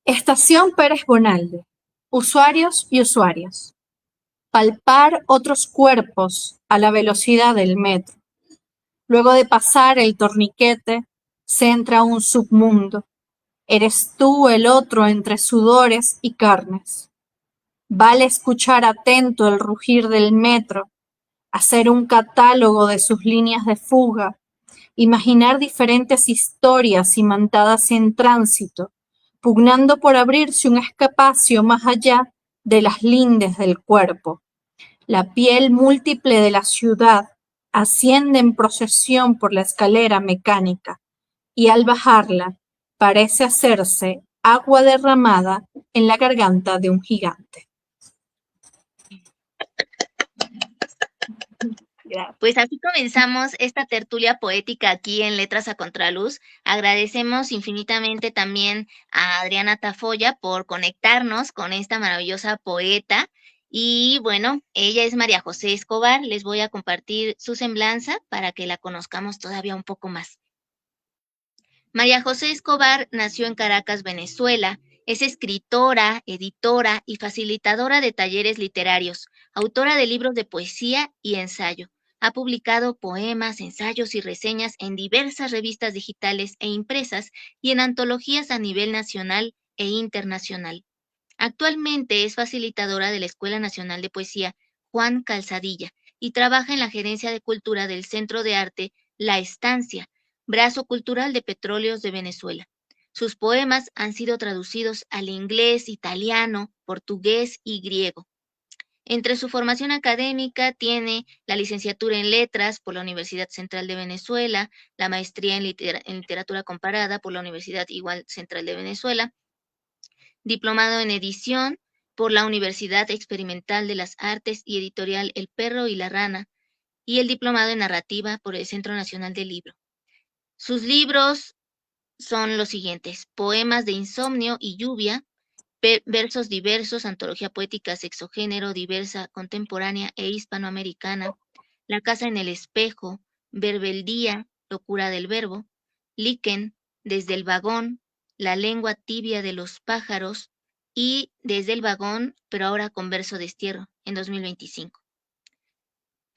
Estación Pérez Bonalde. Usuarios y usuarias. Palpar otros cuerpos a la velocidad del metro. Luego de pasar el torniquete, se entra a un submundo. Eres tú el otro entre sudores y carnes. Vale escuchar atento el rugir del metro, hacer un catálogo de sus líneas de fuga, imaginar diferentes historias imantadas en tránsito, pugnando por abrirse un espacio más allá de las lindes del cuerpo. La piel múltiple de la ciudad asciende en procesión por la escalera mecánica y al bajarla parece hacerse agua derramada en la garganta de un gigante. Pues así comenzamos esta tertulia poética aquí en Letras a Contraluz. Agradecemos infinitamente también a Adriana Tafoya por conectarnos con esta maravillosa poeta. Y bueno, ella es María José Escobar. Les voy a compartir su semblanza para que la conozcamos todavía un poco más. María José Escobar nació en Caracas, Venezuela. Es escritora, editora y facilitadora de talleres literarios, autora de libros de poesía y ensayo. Ha publicado poemas, ensayos y reseñas en diversas revistas digitales e impresas y en antologías a nivel nacional e internacional. Actualmente es facilitadora de la Escuela Nacional de Poesía Juan Calzadilla y trabaja en la Gerencia de Cultura del Centro de Arte La Estancia, brazo cultural de Petróleos de Venezuela. Sus poemas han sido traducidos al inglés, italiano, portugués y griego. Entre su formación académica tiene la licenciatura en Letras por la Universidad Central de Venezuela, la maestría en Literatura Comparada por la Universidad igual Central de Venezuela, diplomado en edición por la Universidad Experimental de las Artes y editorial El Perro y la Rana, y el diplomado en narrativa por el Centro Nacional del Libro. Sus libros son los siguientes: Poemas de insomnio y lluvia, Versos diversos, antología poética sexogénero, diversa, contemporánea e hispanoamericana, La casa en el espejo, Verbeldía, locura del verbo, Liquen, Desde el vagón, La lengua tibia de los pájaros y Desde el vagón, pero ahora con verso destierro, en 2025.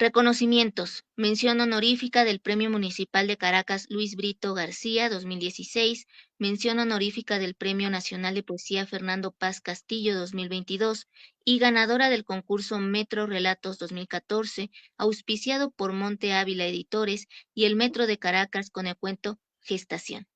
Reconocimientos. Mención honorífica del Premio Municipal de Caracas Luis Brito García 2016, mención honorífica del Premio Nacional de Poesía Fernando Paz Castillo 2022 y ganadora del concurso Metro Relatos 2014, auspiciado por Monte Ávila Editores y el Metro de Caracas con el cuento Gestación.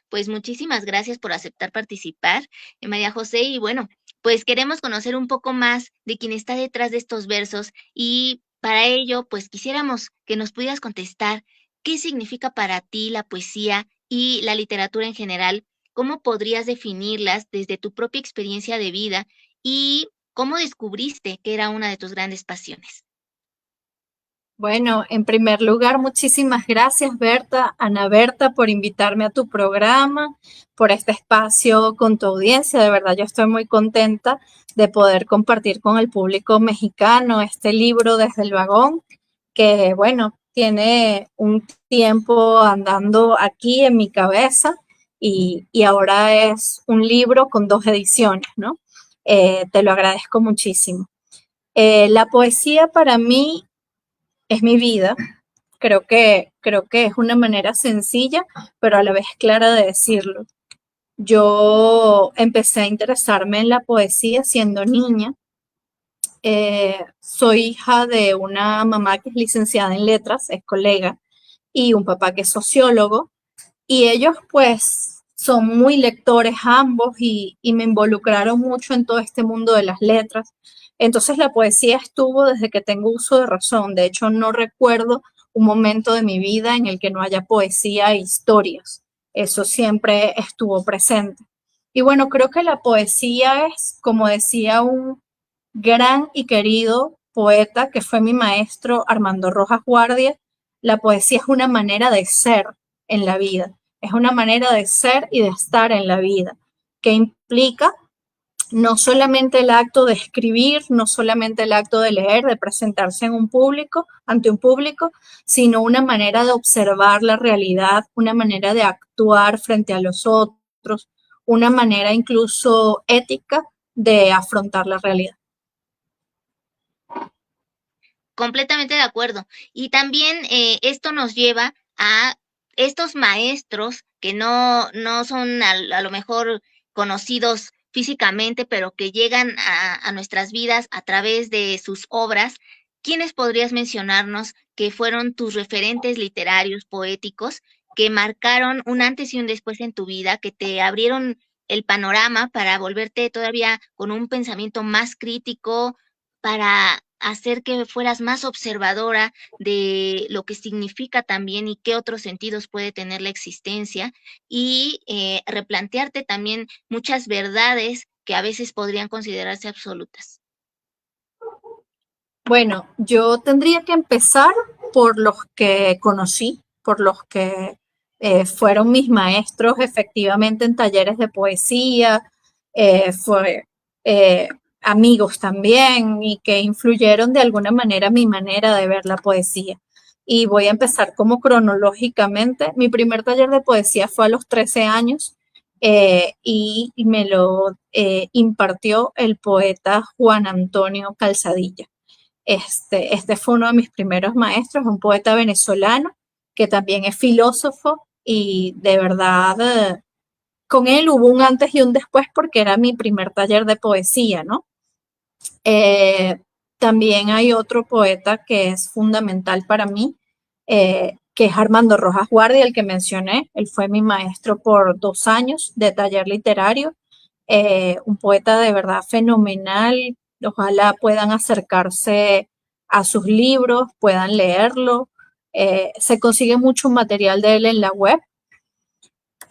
Pues muchísimas gracias por aceptar participar, María José, y bueno, pues queremos conocer un poco más de quién está detrás de estos versos y para ello, pues quisiéramos que nos pudieras contestar qué significa para ti la poesía y la literatura en general, cómo podrías definirlas desde tu propia experiencia de vida y cómo descubriste que era una de tus grandes pasiones. Bueno, en primer lugar, muchísimas gracias, Berta, Ana Berta, por invitarme a tu programa, por este espacio con tu audiencia. De verdad, yo estoy muy contenta de poder compartir con el público mexicano este libro Desde el vagón, que, bueno, tiene un tiempo andando aquí en mi cabeza y ahora es un libro con 2 ediciones, ¿no? Te lo agradezco muchísimo. La poesía para mí es mi vida. Creo que es una manera sencilla, pero a la vez clara de decirlo. Yo empecé a interesarme en la poesía siendo niña. Soy hija de una mamá que es licenciada en letras, es colega, y un papá que es sociólogo, y ellos pues son muy lectores ambos y me involucraron mucho en todo este mundo de las letras. Entonces la poesía estuvo desde que tengo uso de razón. De hecho, no recuerdo un momento de mi vida en el que no haya poesía e historias. Eso siempre estuvo presente. Y bueno, creo que la poesía es, como decía un gran y querido poeta que fue mi maestro Armando Rojas Guardia, la poesía es una manera de ser en la vida, es una manera de ser y de estar en la vida, que implica no solamente el acto de escribir, no solamente el acto de leer, de presentarse en un público, ante un público, sino una manera de observar la realidad, una manera de actuar frente a los otros, una manera incluso ética de afrontar la realidad. Completamente de acuerdo. Y también esto nos lleva a estos maestros que no son a lo mejor conocidos físicamente, pero que llegan a nuestras vidas a través de sus obras. ¿Quiénes podrías mencionarnos que fueron tus referentes literarios, poéticos, que marcaron un antes y un después en tu vida, que te abrieron el panorama para volverte todavía con un pensamiento más crítico, para hacer que fueras más observadora de lo que significa también y qué otros sentidos puede tener la existencia, y replantearte también muchas verdades que a veces podrían considerarse absolutas? Bueno, yo tendría que empezar por los que conocí, por los que fueron mis maestros efectivamente en talleres de poesía, fue eh, amigos también y que influyeron de alguna manera mi manera de ver la poesía. Y voy a empezar como cronológicamente. Mi primer taller de poesía fue a los 13 años y me lo impartió el poeta Juan Antonio Calzadilla. Este fue uno de mis primeros maestros, un poeta venezolano que también es filósofo y de verdad con él hubo un antes y un después porque era mi primer taller de poesía, ¿no? Eh, También hay otro poeta que es fundamental para mí, que es Armando Rojas Guardia, el que mencioné. Él fue mi maestro por 2 años de taller literario, un poeta de verdad fenomenal. Ojalá puedan acercarse a sus libros, puedan leerlo. Se consigue mucho material de él en la web.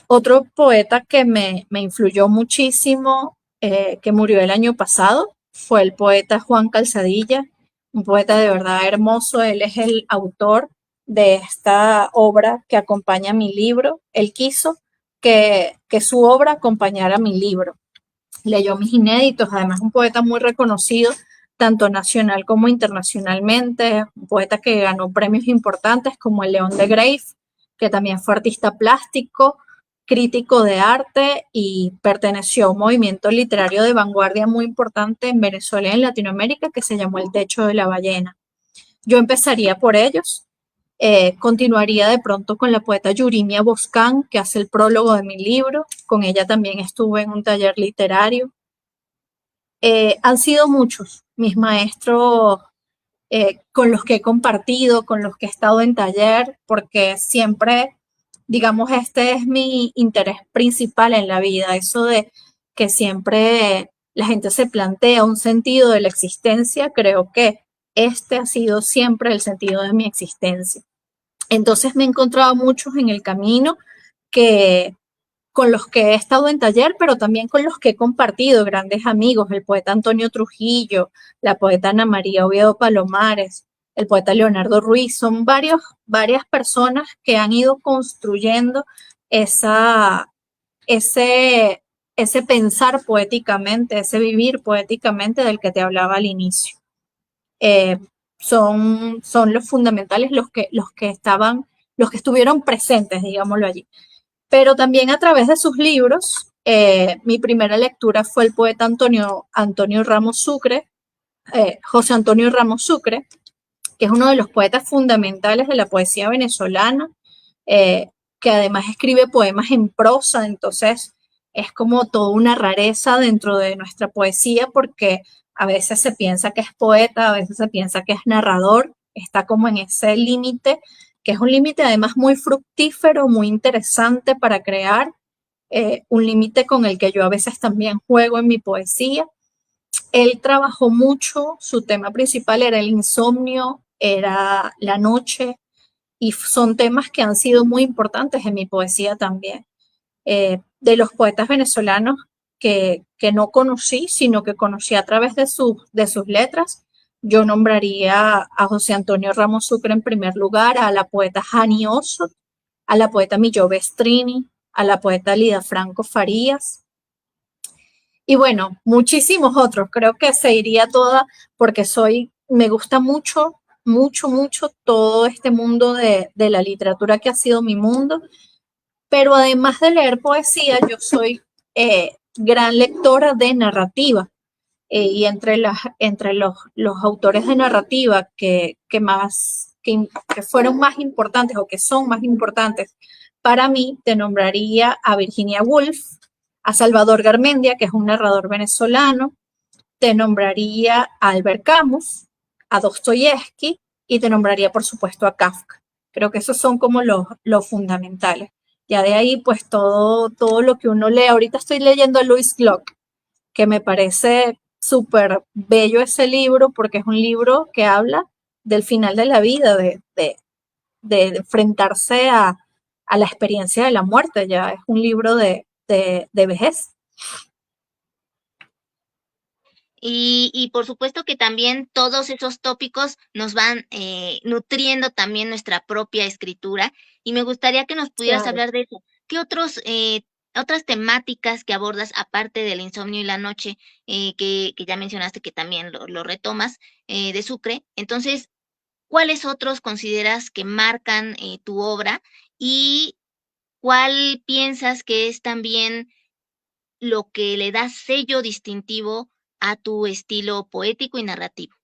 Otro poeta que me influyó muchísimo, que murió el año pasado, fue el poeta Juan Calzadilla, un poeta de verdad hermoso. Él es el autor de esta obra que acompaña mi libro. Él quiso que su obra acompañara mi libro. Leyó mis inéditos, además un poeta muy reconocido, tanto nacional como internacionalmente, un poeta que ganó premios importantes como el León de Greiff, que también fue artista plástico, crítico de arte y perteneció a un movimiento literario de vanguardia muy importante en Venezuela y en Latinoamérica que se llamó El Techo de la Ballena. Yo empezaría por ellos. Continuaría de pronto con la poeta Yurimia Boscán, que hace el prólogo de mi libro. Con ella también estuve en un taller literario. Han sido muchos mis maestros con los que he compartido, con los que he estado en taller, porque siempre, digamos, este es mi interés principal en la vida, eso de que siempre la gente se plantea un sentido de la existencia. Creo que este ha sido siempre el sentido de mi existencia. Entonces me he encontrado muchos en el camino que con los que he estado en taller, pero también con los que he compartido, grandes amigos, el poeta Antonio Trujillo, la poeta Ana María Oviedo Palomares, el poeta Leonardo Ruiz. Son varias personas que han ido construyendo esa, ese, ese pensar poéticamente, ese vivir poéticamente del que te hablaba al inicio. Eh, son los fundamentales, los que estuvieron presentes, digámoslo allí. Pero también a través de sus libros, mi primera lectura fue el poeta Antonio Ramos Sucre, José Antonio Ramos Sucre, que es uno de los poetas fundamentales de la poesía venezolana, que además escribe poemas en prosa. Entonces es como toda una rareza dentro de nuestra poesía, porque a veces se piensa que es poeta, a veces se piensa que es narrador, está como en ese límite, que es un límite además muy fructífero, muy interesante para crear, un límite con el que yo a veces también juego en mi poesía. Él trabajó mucho, su tema principal era el insomnio, era la noche, y son temas que han sido muy importantes en mi poesía también. De los poetas venezolanos que no conocí, sino que conocí a través de sus letras, yo nombraría a José Antonio Ramos Sucre en primer lugar, a la poeta Jani Oso, a la poeta Millo Bestrini, a la poeta Lida Franco Farías, y bueno, muchísimos otros. Creo que se iría toda porque me gusta mucho, mucho, mucho todo este mundo de la literatura que ha sido mi mundo. Pero además de leer poesía, yo soy gran lectora de narrativa. Y entre los autores de narrativa que fueron más importantes o que son más importantes para mí, te nombraría a Virginia Woolf, a Salvador Garmendia, que es un narrador venezolano, te nombraría a Albert Camus, a Dostoyevsky y te nombraría, por supuesto, a Kafka. Creo que esos son como los fundamentales. Ya de ahí, pues todo lo que uno lee. Ahorita estoy leyendo a Louis Glück, que me parece súper bello ese libro porque es un libro que habla del final de la vida, de enfrentarse a la experiencia de la muerte. Ya es un libro de vejez. Y por supuesto que también todos esos tópicos nos van nutriendo también nuestra propia escritura. Y me gustaría que nos pudieras Claro. hablar de eso. ¿Qué otras temáticas que abordas aparte del insomnio y la noche, que ya mencionaste que también lo retomas, de Sucre? Entonces, ¿cuáles otros consideras que marcan tu obra y cuál piensas que es también lo que le da sello distintivo a tu estilo poético y narrativo?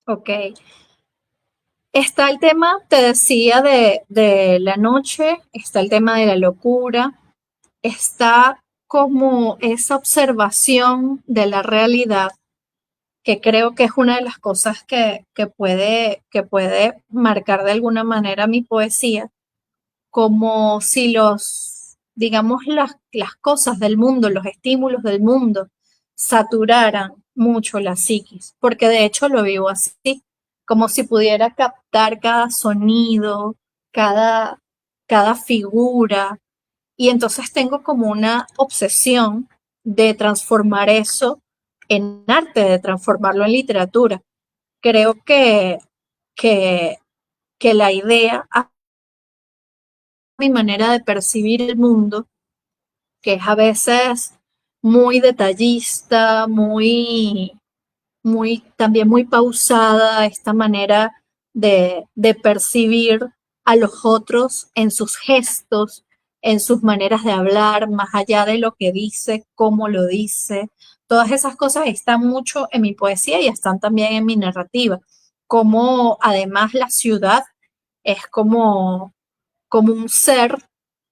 Ok. Está el tema, te decía, de la noche, está el tema de la locura, está como esa observación de la realidad, que creo que es una de las cosas que puede marcar de alguna manera mi poesía, como si digamos, las cosas del mundo, los estímulos del mundo, saturaran mucho la psiquis, porque de hecho lo vivo así, como si pudiera captar cada sonido, cada, cada figura, y entonces tengo como una obsesión de transformar eso en arte, de transformarlo en literatura. Creo que, que la idea, a mi manera de percibir el mundo, que es a veces muy detallista, también muy pausada, esta manera de percibir a los otros en sus gestos, en sus maneras de hablar, más allá de lo que dice, cómo lo dice. Todas esas cosas están mucho en mi poesía y están también en mi narrativa. Como además la ciudad es como un ser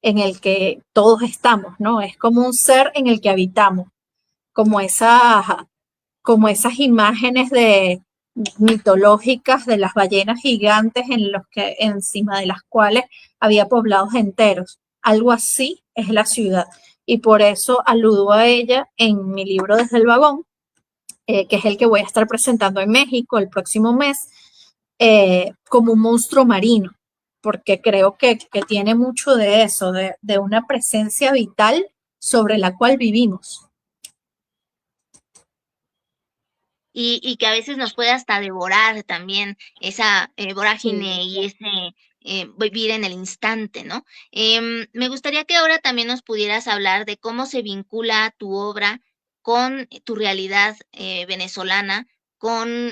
en el que todos estamos, ¿no? Es como un ser en el que habitamos, como esas imágenes mitológicas de las ballenas gigantes encima de las cuales había poblados enteros. Algo así es la ciudad. Y por eso aludo a ella en mi libro Desde el Vagón, que es el que voy a estar presentando en México el próximo mes, como un monstruo marino, porque creo que tiene mucho de eso, de una presencia vital sobre la cual vivimos. Y que a veces nos puede hasta devorar también esa Sí, vorágine y ese vivir en el instante, ¿no? Me gustaría que ahora también nos pudieras hablar de cómo se vincula tu obra con tu realidad venezolana, con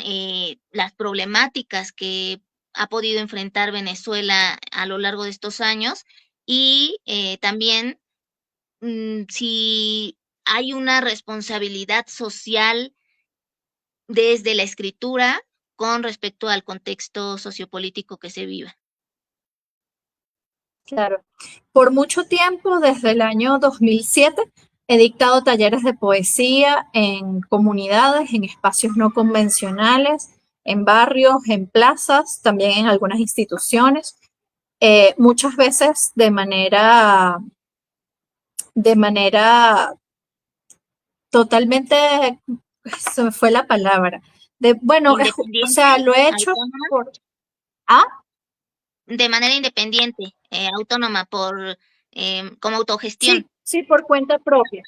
las problemáticas que ha podido enfrentar Venezuela a lo largo de estos años y también si hay una responsabilidad social desde la escritura con respecto al contexto sociopolítico que se viva. claro. Por mucho tiempo, desde el año 2007, he dictado talleres de poesía en comunidades, en espacios no convencionales, en barrios, en plazas, también en algunas instituciones, muchas veces de manera totalmente, se me fue la palabra, bueno, o Independiente, sea, lo he hecho autónoma, por, ah, de manera independiente, autónoma por como autogestión. sí, sí, por cuenta propia,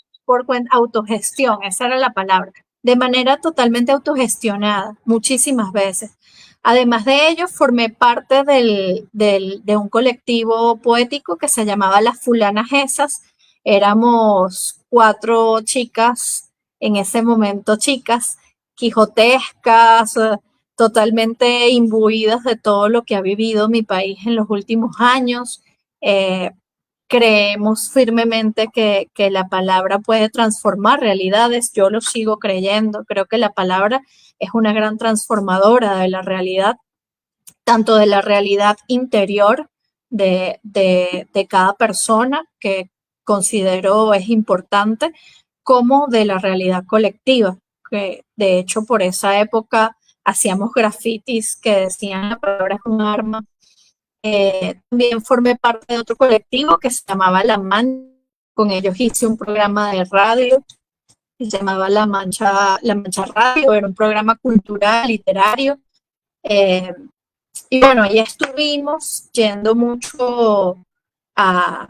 autogestión, esa era la palabra, de manera totalmente autogestionada, muchísimas veces. Además de ello, formé parte de un colectivo poético que se llamaba Las Fulanas Esas. Éramos 4 chicas, en ese momento chicas, quijotescas, totalmente imbuidas de todo lo que ha vivido mi país en los últimos años. creemos firmemente que la palabra puede transformar realidades. Yo lo sigo creyendo. Creo que la palabra es una gran transformadora de la realidad, tanto de la realidad interior de cada persona, que considero es importante, como de la realidad colectiva, que de hecho por esa época hacíamos grafitis que decían la palabra es un arma. También formé parte de otro colectivo que se llamaba La Mancha. Con ellos hice un programa de radio que se llamaba La Mancha Radio. Era un programa cultural, literario. Eh, y bueno, ahí estuvimos yendo mucho a,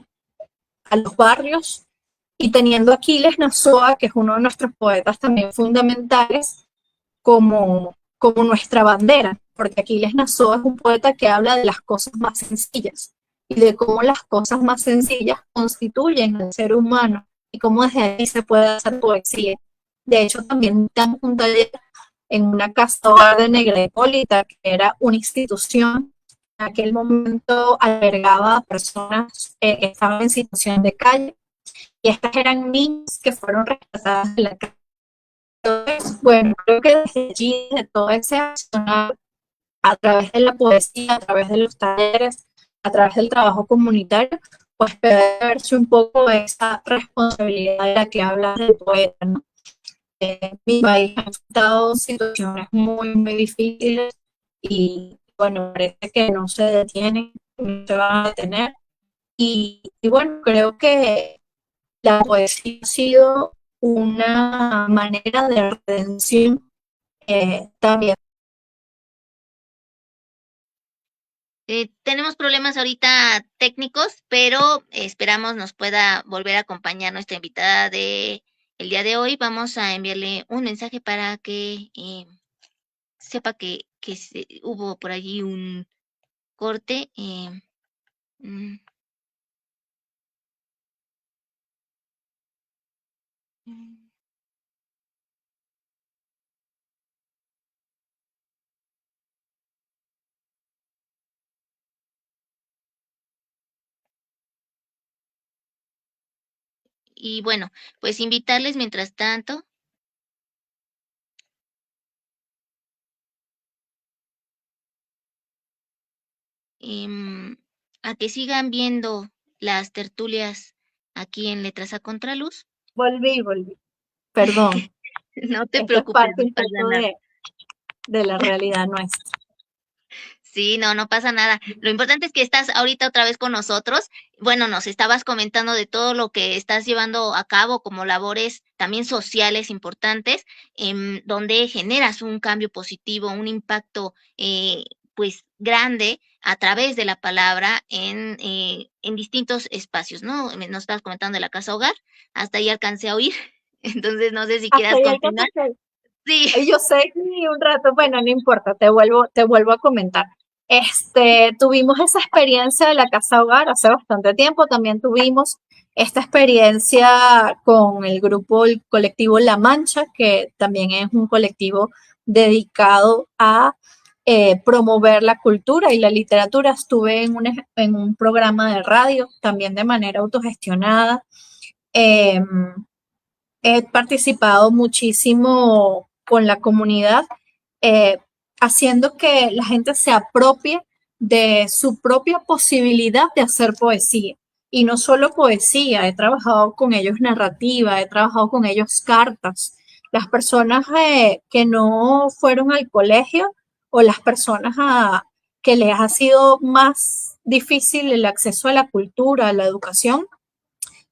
a los barrios y teniendo a Aquiles Nazoa, que es uno de nuestros poetas también fundamentales, como nuestra bandera, porque Aquiles Nazoa es un poeta que habla de las cosas más sencillas y de cómo las cosas más sencillas constituyen al ser humano y cómo desde ahí se puede hacer poesía. De hecho, también damos un taller en una casa hogar de Negra Hipólita, que era una institución en aquel momento albergaba a personas que estaban en situación de calle, y estas eran niñas que fueron rescatadas de la calle. Entonces, bueno, creo que desde allí, de todo ese accionar, a través de la poesía, a través de los talleres, a través del trabajo comunitario, pues puede verse un poco esa responsabilidad de la que habla el poeta, ¿no? Mi país ha enfrentado situaciones muy, muy difíciles y bueno, parece que no se detienen, no se van a detener. Y bueno, creo que la poesía ha sido una manera de redención también. Tenemos problemas ahorita técnicos, pero esperamos nos pueda volver a acompañar nuestra invitada de el día de hoy. Vamos a enviarle un mensaje para que sepa que hubo por allí un corte. Mm, mm. Y bueno, pues invitarles mientras tanto em, a que sigan viendo las tertulias aquí en Letras a Contraluz. Volví, perdón. No te Esto es preocupes, parte no un pasa poco nada. de la realidad nuestra. Sí, no, no pasa nada. Lo importante es que estás ahorita otra vez con nosotros. Bueno, nos estabas comentando de todo lo que estás llevando a cabo como labores también sociales importantes, donde generas un cambio positivo, un impacto pues grande a través de la palabra en distintos espacios, ¿no? Nos estabas comentando de la casa hogar, hasta ahí alcancé a oír. Entonces, no sé si Hasta quieras ahí continuar. alcanzaste. Sí. Yo sé que un rato, bueno, no importa, te vuelvo a comentar. Tuvimos esa experiencia de la casa hogar hace bastante tiempo. También tuvimos esta experiencia con el grupo, el colectivo La Mancha, que también es un colectivo dedicado a promover la cultura y la literatura. Estuve en un programa de radio, también de manera autogestionada. Eh, He participado muchísimo con la comunidad, eh, haciendo que la gente se apropie de su propia posibilidad de hacer poesía. Y no solo poesía, he trabajado con ellos narrativa, he trabajado con ellos cartas. Las personas que no fueron al colegio o las personas que les ha sido más difícil el acceso a la cultura, a la educación,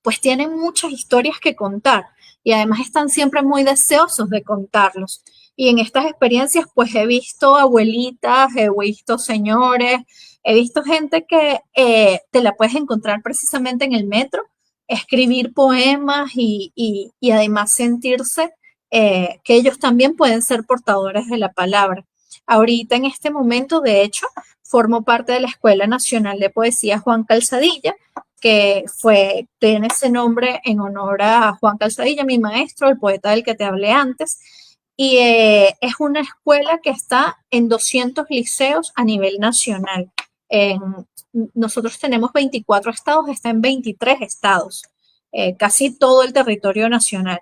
pues tienen muchas historias que contar y además están siempre muy deseosos de contarlos. Y en estas experiencias, pues he visto abuelitas, he visto señores, he visto gente que te la puedes encontrar precisamente en el metro, escribir poemas y además sentirse que ellos también pueden ser portadores de la palabra. Ahorita en este momento, de hecho, formo parte de la Escuela Nacional de Poesía Juan Calzadilla, tiene ese nombre en honor a Juan Calzadilla, mi maestro, el poeta del que te hablé antes, y es una escuela que está en 200 liceos a nivel nacional. Nosotros tenemos 24 estados, está en 23 estados, casi todo el territorio nacional.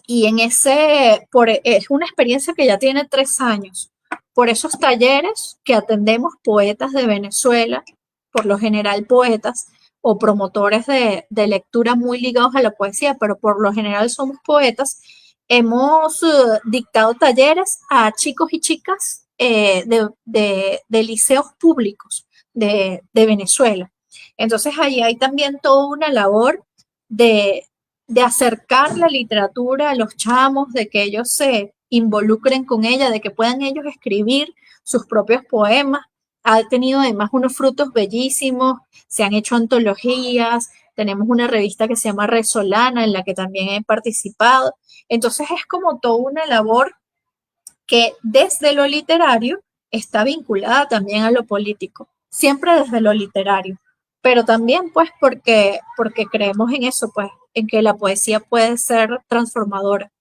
Y es una experiencia que ya tiene 3 años. Por esos talleres que atendemos poetas de Venezuela, por lo general poetas o promotores de lectura muy ligados a la poesía, pero por lo general somos poetas, hemos dictado talleres a chicos y chicas de liceos públicos de Venezuela. Entonces ahí hay también toda una labor de, de acercar la literatura a los chamos, de que ellos se involucren con ella, de que puedan ellos escribir sus propios poemas. Ha tenido además unos frutos bellísimos, se han hecho antologías, tenemos una revista que se llama Resolana en la que también he participado. Entonces es como toda una labor que desde lo literario está vinculada también a lo político, siempre desde lo literario, pero también pues porque creemos en eso, pues en que la poesía puede ser transformadora.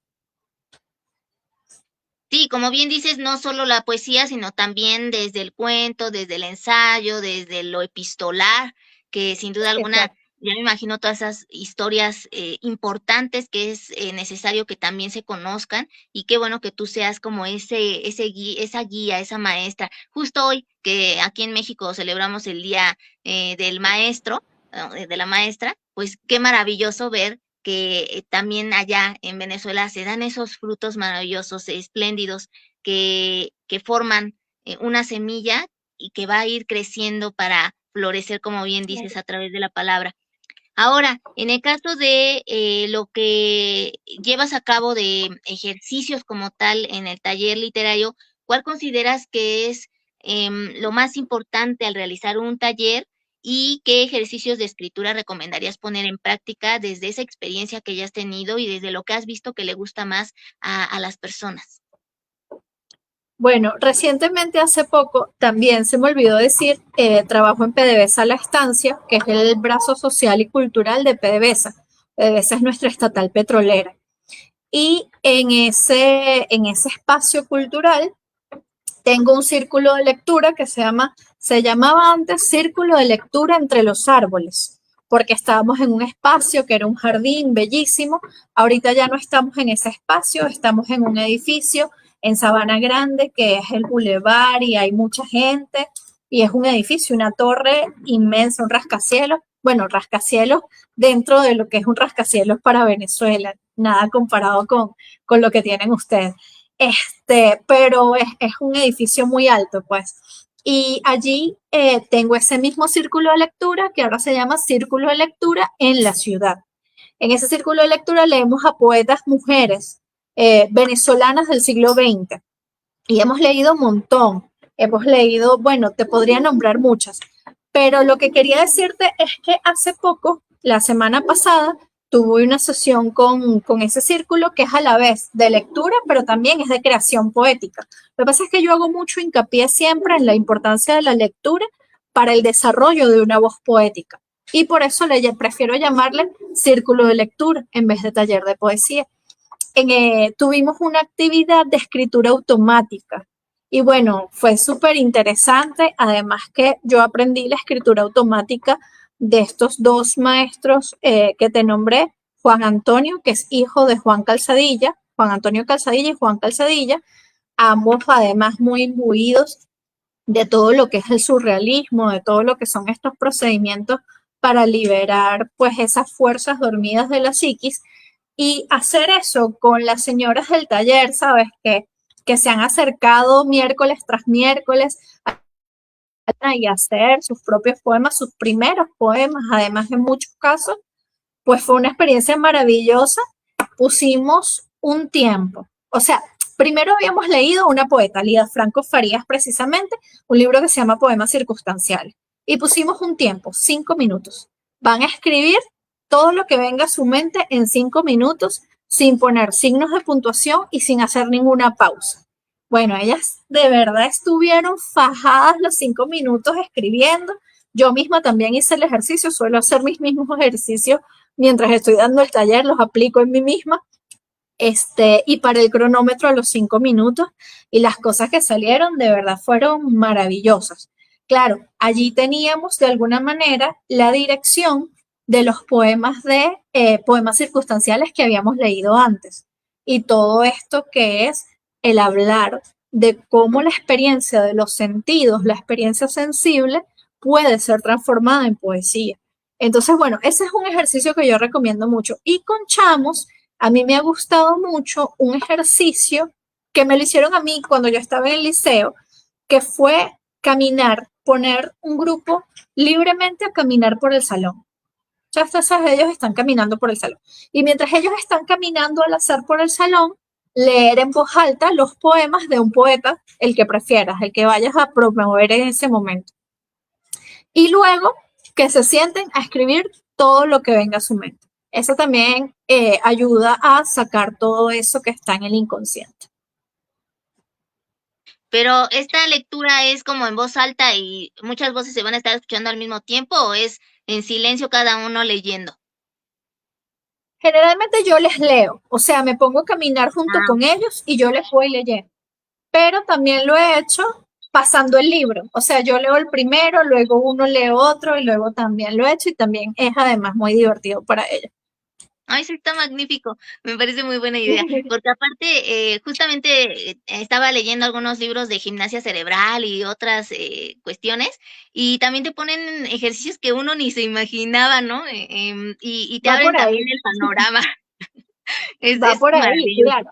Sí, como bien dices, no solo la poesía, sino también desde el cuento, desde el ensayo, desde lo epistolar, que sin duda alguna, Exacto. ya me imagino todas esas historias importantes que es necesario que también se conozcan y qué bueno que tú seas como esa guía, esa maestra. Justo hoy que aquí en México celebramos el Día del Maestro, de la maestra, pues qué maravilloso ver que también allá en Venezuela se dan esos frutos maravillosos, espléndidos, que forman una semilla y que va a ir creciendo para florecer, como bien dices, a través de la palabra. Ahora, en el caso de lo que llevas a cabo de ejercicios como tal en el taller literario, ¿cuál consideras que es lo más importante al realizar un taller y qué ejercicios de escritura recomendarías poner en práctica desde esa experiencia que ya has tenido y desde lo que has visto que le gusta más a las personas? Bueno, recientemente, hace poco, también se me olvidó decir, trabajo en PDVSA La Estancia, que es el brazo social y cultural de PDVSA. PDVSA es nuestra estatal petrolera. Y en ese espacio cultural tengo un círculo de lectura que se llamaba antes Círculo de Lectura entre los Árboles, porque estábamos en un espacio que era un jardín bellísimo. Ahorita ya no estamos en ese espacio, estamos en un edificio en Sabana Grande, que es el bulevar y hay mucha gente, y es un edificio, una torre inmensa, un rascacielos, bueno, rascacielos dentro de lo que es un rascacielos para Venezuela, nada comparado con lo que tienen ustedes. Pero es un edificio muy alto, pues. Y allí tengo ese mismo círculo de lectura que ahora se llama Círculo de Lectura en la Ciudad. En ese círculo de lectura leemos a poetas mujeres venezolanas del siglo XX y hemos leído un montón. Hemos leído, bueno, te podría nombrar muchas, pero lo que quería decirte es que hace poco, la semana pasada, tuve una sesión con ese círculo que es a la vez de lectura, pero también es de creación poética. Lo que pasa es que yo hago mucho hincapié siempre en la importancia de la lectura para el desarrollo de una voz poética. Y por eso prefiero llamarle círculo de lectura en vez de taller de poesía. Tuvimos una actividad de escritura automática. Y bueno, fue súper interesante. Además que yo aprendí la escritura automática de estos dos maestros que te nombré, Juan Antonio, que es hijo de Juan Calzadilla, Juan Antonio Calzadilla y Juan Calzadilla, ambos además muy imbuidos de todo lo que es el surrealismo, de todo lo que son estos procedimientos para liberar pues esas fuerzas dormidas de la psiquis y hacer eso con las señoras del taller, ¿sabes? Que se han acercado miércoles tras miércoles y hacer sus propios poemas, sus primeros poemas, además en muchos casos, pues fue una experiencia maravillosa. Pusimos un tiempo, o sea, primero habíamos leído una poeta, Lida Franco Farías, precisamente, un libro que se llama Poemas Circunstanciales, y pusimos un tiempo, 5 minutos. Van a escribir todo lo que venga a su mente en 5 minutos, sin poner signos de puntuación y sin hacer ninguna pausa. Bueno, ellas de verdad estuvieron fajadas los 5 minutos escribiendo. Yo misma también hice el ejercicio, suelo hacer mis mismos ejercicios mientras estoy dando el taller, los aplico en mí misma. Y para el cronómetro a los 5 minutos y las cosas que salieron de verdad fueron maravillosas. claro, allí teníamos de alguna manera la dirección de los poemas poemas circunstanciales que habíamos leído antes. Y todo esto que es el hablar de cómo la experiencia de los sentidos, la experiencia sensible, puede ser transformada en poesía. Entonces, bueno, ese es un ejercicio que yo recomiendo mucho. Y con chamos, a mí me ha gustado mucho un ejercicio que me lo hicieron a mí cuando yo estaba en el liceo, que fue caminar, poner un grupo libremente a caminar por el salón. Ya ellos están caminando por el salón. Y mientras ellos están caminando al azar por el salón, leer en voz alta los poemas de un poeta, el que prefieras, el que vayas a promover en ese momento. Y luego que se sienten a escribir todo lo que venga a su mente. Eso también ayuda a sacar todo eso que está en el inconsciente. Pero esta lectura es como en voz alta y muchas voces se van a estar escuchando al mismo tiempo o es en silencio cada uno leyendo. Generalmente yo les leo, o sea, me pongo a caminar junto Ah, con ellos y yo les voy leyendo. Pero también lo he hecho pasando el libro. O sea, yo leo el primero, luego uno lee otro y luego también lo he hecho y también es además muy divertido para ellos. ay, sí, está magnífico. Me parece muy buena idea. Porque aparte, justamente estaba leyendo algunos libros de gimnasia cerebral y otras cuestiones, y también te ponen ejercicios que uno ni se imaginaba, ¿no? Y te Va abren por también ahí, el panorama. va Es por ahí, maravilloso. claro.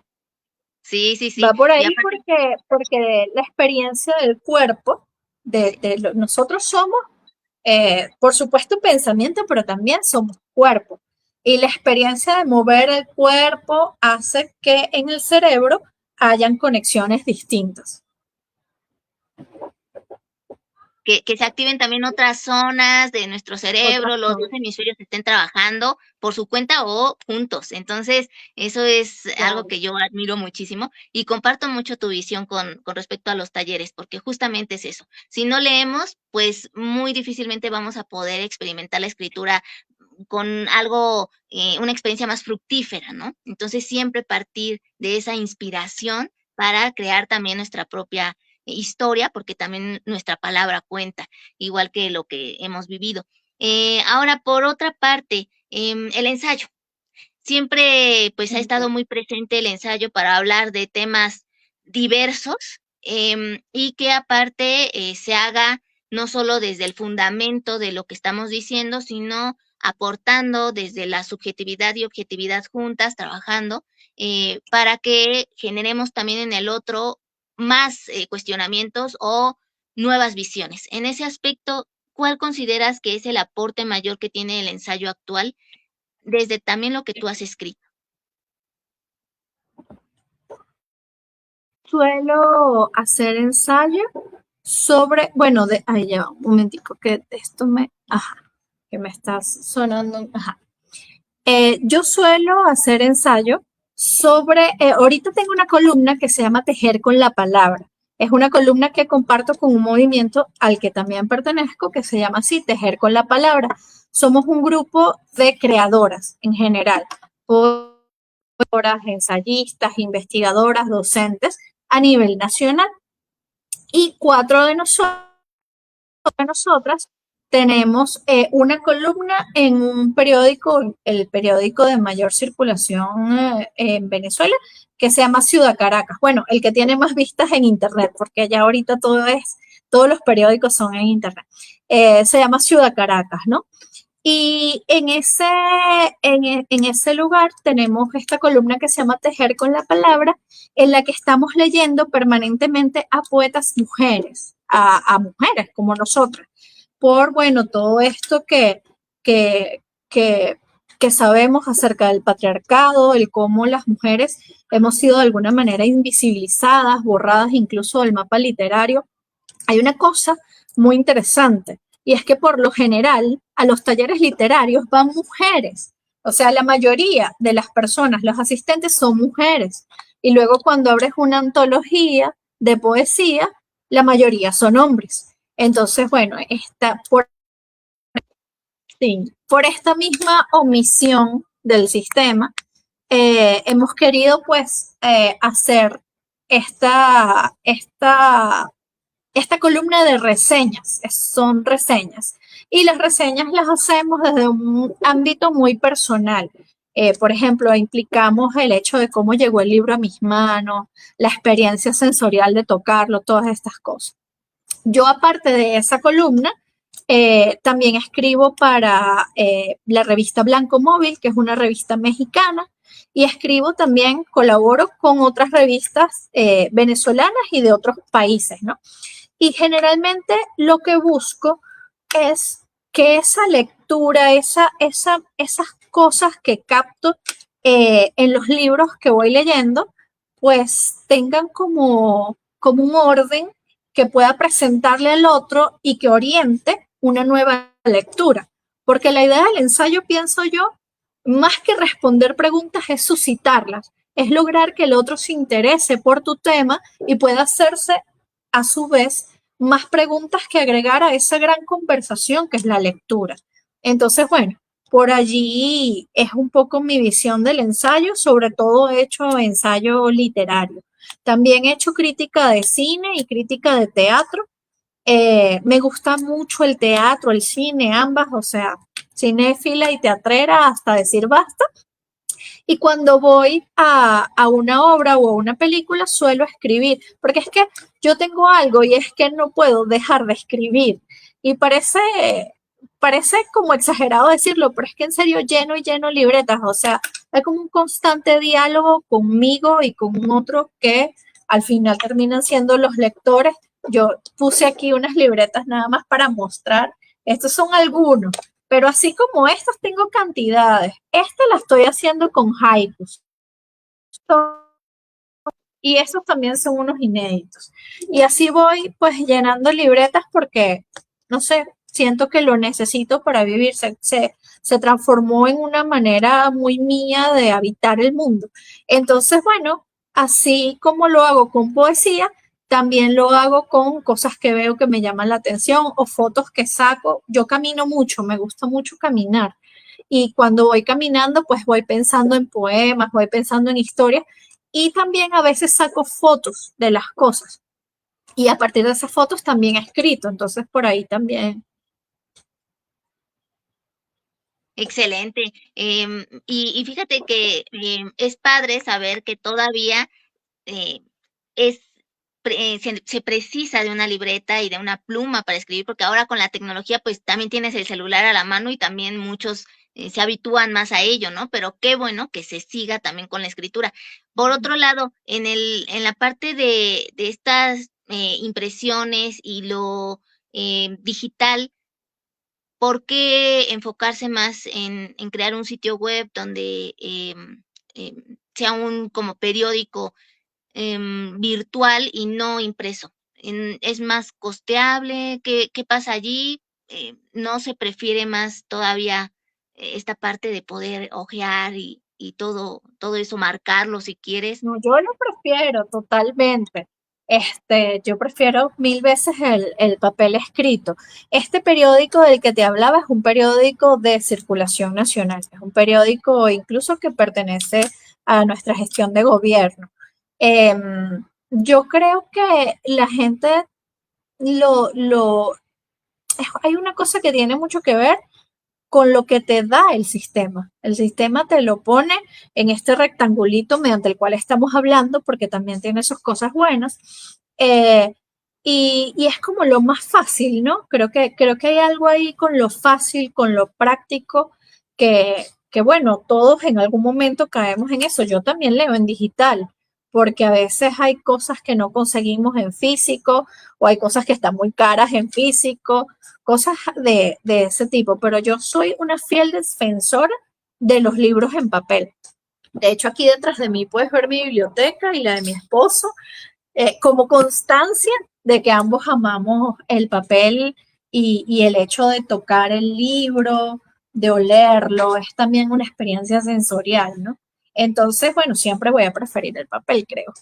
Sí, sí, Va sí. por Y ahí aparte, porque la experiencia del cuerpo, nosotros somos, por supuesto, pensamiento, pero también somos cuerpo. Y la experiencia de mover el cuerpo hace que en el cerebro hayan conexiones distintas. que se activen también otras zonas de nuestro Otras cerebro, los dos zonas, hemisferios estén trabajando por su cuenta o juntos. Entonces, eso es algo claro. que yo admiro muchísimo y comparto mucho tu visión con respecto a los talleres, porque justamente es eso. Si no leemos, pues muy difícilmente vamos a poder experimentar la escritura con algo, una experiencia más fructífera, ¿no? Entonces, siempre partir de esa inspiración para crear también nuestra propia historia, porque también nuestra palabra cuenta, igual que lo que hemos vivido. Ahora, por otra parte, el ensayo. Siempre pues ha estado muy presente el ensayo para hablar de temas diversos y que aparte se haga no solo desde el fundamento de lo que estamos diciendo, sino aportando desde la subjetividad y objetividad juntas, trabajando, para que generemos también en el otro más cuestionamientos o nuevas visiones. En ese aspecto, ¿cuál consideras que es el aporte mayor que tiene el ensayo actual desde también lo que tú has escrito? Suelo hacer ensayo sobre, bueno, ahí ya, un momentico, que esto que me está sonando, yo suelo hacer ensayo sobre, ahorita tengo una columna que se llama Tejer con la Palabra. Es una columna que comparto con un movimiento al que también pertenezco, que se llama así, Tejer con la Palabra. Somos un grupo de creadoras en general, ensayistas, investigadoras, docentes a nivel nacional. Y cuatro de nosotras tenemos una columna en un periódico, el periódico de mayor circulación en Venezuela, que se llama Ciudad Caracas. Bueno, el que tiene más vistas en Internet, porque ya ahorita todos los periódicos son en Internet. Se llama Ciudad Caracas, ¿no? Y en ese lugar tenemos esta columna que se llama Tejer con la Palabra, en la que estamos leyendo permanentemente a poetas mujeres, a mujeres como nosotras, por, bueno, todo esto que, que, que sabemos acerca del patriarcado, el cómo las mujeres hemos sido de alguna manera invisibilizadas, borradas incluso del mapa literario. Hay una cosa muy interesante y es que por lo general a los talleres literarios van mujeres. O sea, la mayoría de las personas, los asistentes son mujeres. Y luego cuando abres una antología de poesía, la mayoría son hombres. Entonces, bueno, sí, por esta misma omisión del sistema, hemos querido pues hacer esta esta columna de reseñas, son reseñas. Y las reseñas las hacemos desde un ámbito muy personal. Por ejemplo, implicamos el hecho de cómo llegó el libro a mis manos, la experiencia sensorial de tocarlo, todas estas cosas. Yo, aparte de esa columna, también escribo para la revista Blanco Móvil, que es una revista mexicana, y escribo también, colaboro con otras revistas venezolanas y de otros países, ¿no? Y generalmente lo que busco es que esa lectura, esas cosas que capto en los libros que voy leyendo, pues tengan como un orden que pueda presentarle al otro y que oriente una nueva lectura. Porque la idea del ensayo, pienso yo, más que responder preguntas, es suscitarlas, es lograr que el otro se interese por tu tema y pueda hacerse a su vez más preguntas que agregar a esa gran conversación que es la lectura. Entonces, bueno, por allí es un poco mi visión del ensayo, sobre todo he hecho ensayo literario. También he hecho crítica de cine y crítica de teatro. Me gusta mucho el teatro, el cine, ambas, o sea, cinéfila y teatrera hasta decir basta. Y cuando voy a una obra o a una película suelo escribir, porque es que yo tengo algo y es que no puedo dejar de escribir. Y parece como exagerado decirlo, pero es que en serio lleno y lleno libretas, o sea, hay como un constante diálogo conmigo y con un otro que al final terminan siendo los lectores. Yo puse aquí unas libretas nada más para mostrar, estos son algunos, pero así como estas tengo cantidades. Esta la estoy haciendo con haikus. Y esos también son unos inéditos. Y así voy pues llenando libretas porque, no sé, siento que lo necesito para vivir. Se transformó en una manera muy mía de habitar el mundo. Entonces, bueno, así como lo hago con poesía, también lo hago con cosas que veo que me llaman la atención o fotos que saco. Yo camino mucho, me gusta mucho caminar. Y cuando voy caminando, pues voy pensando en poemas, voy pensando en historias y también a veces saco fotos de las cosas. Y a partir de esas fotos también he escrito, entonces por ahí también. Excelente. Y fíjate que es padre saber que todavía eh, es, se precisa de una libreta y de una pluma para escribir, porque ahora con la tecnología pues también tienes el celular a la mano y también muchos se habitúan más a ello, ¿no? Pero qué bueno que se siga también con la escritura. Por otro lado, en la parte de estas impresiones y lo digital, ¿por qué enfocarse más en crear un sitio web donde sea un como periódico virtual y no impreso? ¿Es más costeable? ¿Qué pasa allí? ¿No se prefiere más todavía esta parte de poder hojear y todo eso, marcarlo si quieres? No, yo lo prefiero totalmente. Yo prefiero mil veces el papel escrito. Este periódico del que te hablaba es un periódico de circulación nacional, es un periódico incluso que pertenece a nuestra gestión de gobierno. Yo creo que la gente lo, hay una cosa que tiene mucho que ver con lo que te da el sistema. El sistema te lo pone en este rectangulito mediante el cual estamos hablando, porque también tiene sus cosas buenas. Eh, y es como lo más fácil, ¿no? Creo que hay algo ahí con lo fácil, con lo práctico, que bueno, todos en algún momento caemos en eso. Yo también leo en digital, porque a veces hay cosas que no conseguimos en físico o hay cosas que están muy caras en físico, cosas de ese tipo, pero yo soy una fiel defensora de los libros en papel. De hecho, aquí detrás de mí puedes ver mi biblioteca y la de mi esposo, como constancia de que ambos amamos el papel y el hecho de tocar el libro, de olerlo, es también una experiencia sensorial, ¿no? Entonces, bueno, siempre voy a preferir el papel, creo.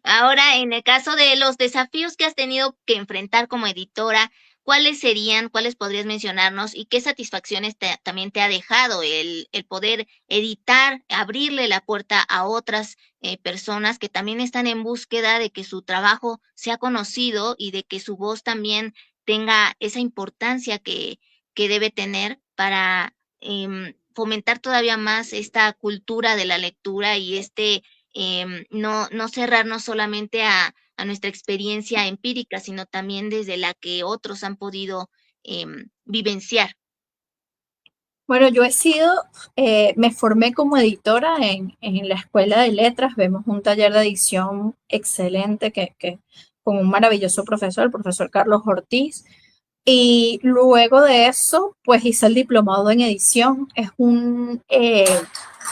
Ahora, en el caso de los desafíos que has tenido que enfrentar como editora, ¿cuáles serían, cuáles podrías mencionarnos y qué satisfacciones también te ha dejado el poder editar, abrirle la puerta a otras personas que también están en búsqueda de que su trabajo sea conocido y de que su voz también tenga esa importancia que debe tener para fomentar todavía más esta cultura de la lectura y no cerrarnos solamente a nuestra experiencia empírica, sino también desde la que otros han podido vivenciar. Bueno, yo he sido, me formé como editora en la Escuela de Letras, vemos un taller de edición excelente con un maravilloso profesor, el profesor Carlos Ortiz, y luego de eso, pues hice el diplomado en edición. Es un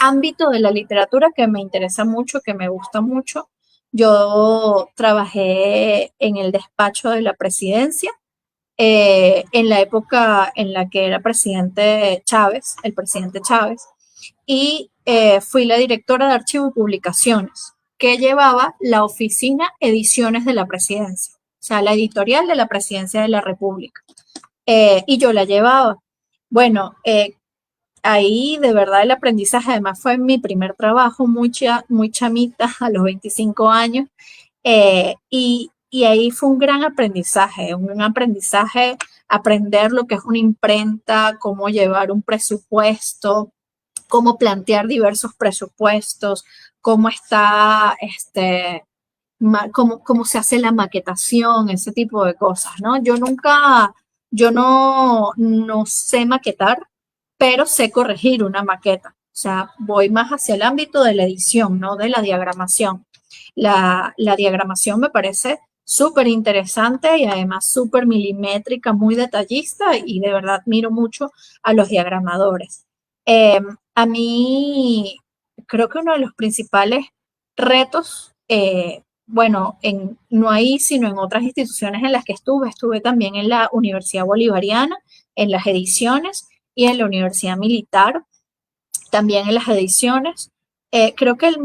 ámbito de la literatura que me interesa mucho, que me gusta mucho. Yo trabajé en el despacho de la presidencia en la época en la que era presidente Chávez, el presidente Chávez, y fui la directora de archivo y publicaciones, que llevaba la oficina ediciones de la presidencia, o sea, la editorial de la presidencia de la República, y yo la llevaba. Bueno, ahí de verdad el aprendizaje, además fue mi primer trabajo, muy chamita, a los 25 años, y ahí fue un aprendizaje, aprender lo que es una imprenta, cómo llevar un presupuesto, cómo plantear diversos presupuestos, cómo está, cómo se hace la maquetación, ese tipo de cosas, ¿no? Yo no sé maquetar, pero sé corregir una maqueta. O sea, voy más hacia el ámbito de la edición, no de la diagramación. La diagramación me parece súper interesante y además súper milimétrica, muy detallista y de verdad admiro mucho a los diagramadores. A mí creo que uno de los principales retos, bueno, no ahí, sino en otras instituciones en las que estuve también en la Universidad Bolivariana, en las ediciones y en la Universidad Militar, también en las ediciones. Creo que la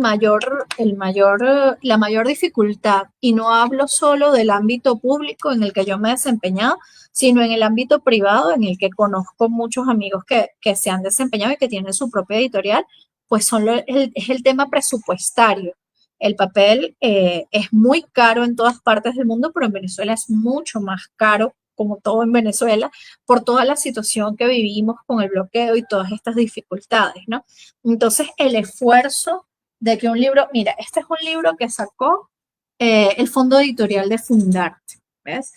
mayor dificultad, y no hablo solo del ámbito público en el que yo me he desempeñado, sino en el ámbito privado en el que conozco muchos amigos que se han desempeñado y que tienen su propia editorial, pues es el tema presupuestario. El papel es muy caro en todas partes del mundo, pero en Venezuela es mucho más caro, como todo en Venezuela, por toda la situación que vivimos con el bloqueo y todas estas dificultades, ¿no? Entonces, el esfuerzo de que un libro, mira, este es un libro que sacó el fondo editorial de Fundarte, ¿ves?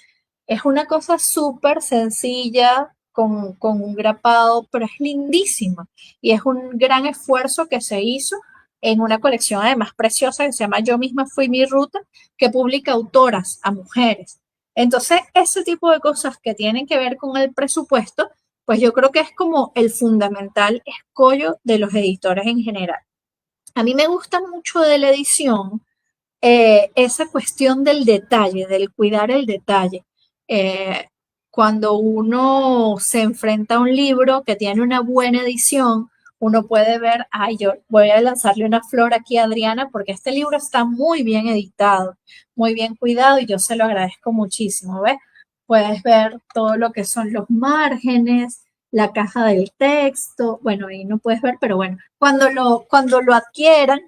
Es una cosa súper sencilla, con un grapado, pero es lindísima. Y es un gran esfuerzo que se hizo en una colección además preciosa que se llama Yo misma fui mi ruta, que publica autoras a mujeres. Entonces, ese tipo de cosas que tienen que ver con el presupuesto, pues yo creo que es como el fundamental escollo de los editores en general. A mí me gusta mucho de la edición esa cuestión del detalle, del cuidar el detalle. Eh, Cuando uno se enfrenta a un libro que tiene una buena edición, uno puede ver, ay, yo voy a lanzarle una flor aquí a Adriana porque este libro está muy bien editado, muy bien cuidado y yo se lo agradezco muchísimo, ¿ves? Puedes ver todo lo que son los márgenes, la caja del texto, bueno, ahí no puedes ver, pero bueno, cuando lo adquieran,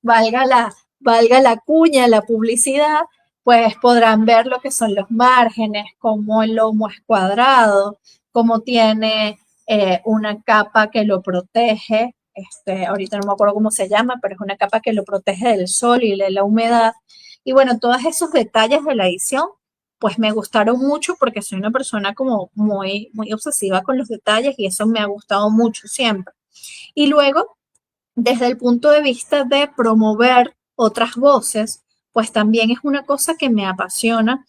valga la cuña, la publicidad, pues podrán ver lo que son los márgenes, cómo el lomo es cuadrado, cómo tiene una capa que lo protege, ahorita no me acuerdo cómo se llama, pero es una capa que lo protege del sol y de la humedad. Y bueno, todos esos detalles de la edición, pues me gustaron mucho porque soy una persona como muy obsesiva con los detalles y eso me ha gustado mucho siempre. Y luego, desde el punto de vista de promover otras voces, pues también es una cosa que me apasiona.